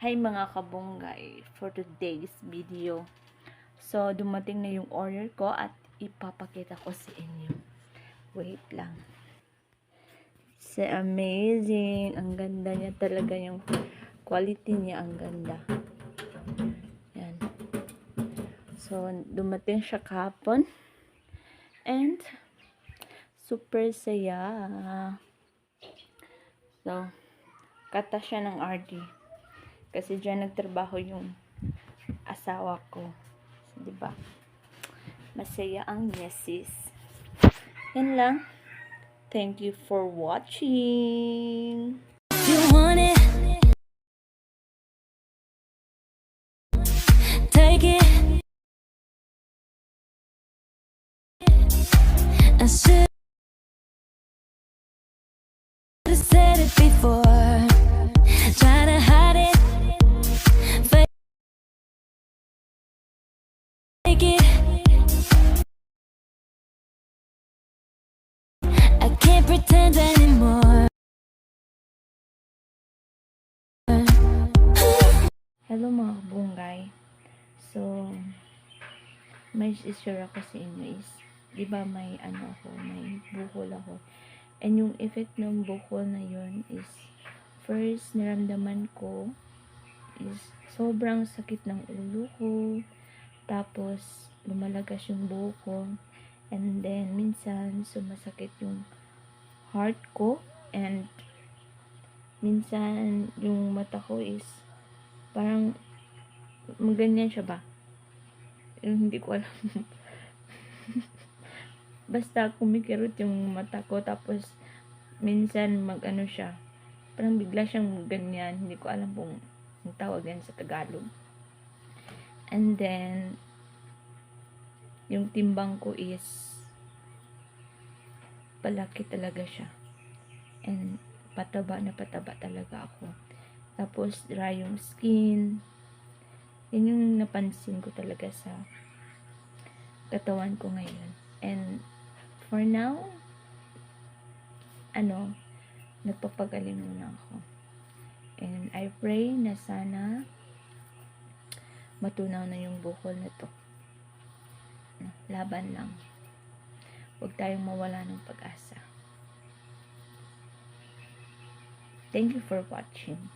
Hi mga kabunggay, for today's video. So, dumating na yung order ko at ipapakita ko sa inyo. Wait lang. It's amazing. Ang ganda niya talaga, yung quality niya, ang ganda. Yan. So, dumating siya kahapon. And, super saya. So, kata siya ng RD. Kasi dyan nagtrabaho yung asawa ko. So, diba? Masaya ang yeses. Yan lang. Thank you for watching. You want it, take it. I should have said it before. Try to hide it, fake it. I can't pretend anymore. Hello mga kabunggay. So, may share ako sa inyo is, di ba may may bukol ako. And yung effect ng bukol na yun is, first naramdaman ko is sobrang sakit ng ulo ko. Tapos, lumalagas yung buhok ko. And then, minsan, sumasakit yung heart ko. And, minsan, yung mata ko is, parang, maganyan siya ba? Yung hindi ko alam. Basta, kumikirot yung mata ko. Tapos, minsan, siya. Parang bigla siyang ganyan. Hindi ko alam kung ang tawag yan sa Tagalog. And then, yung timbang ko is palaki talaga siya. And pataba na pataba talaga ako. Tapos dry yung skin. Yun yung napansin ko talaga sa katawan ko ngayon. And for now, nagpapagaling muna ako. And I pray na sana matunaw na yung bukol na to. Laban lang. Huwag tayong mawala ng pag-asa. Thank you for watching.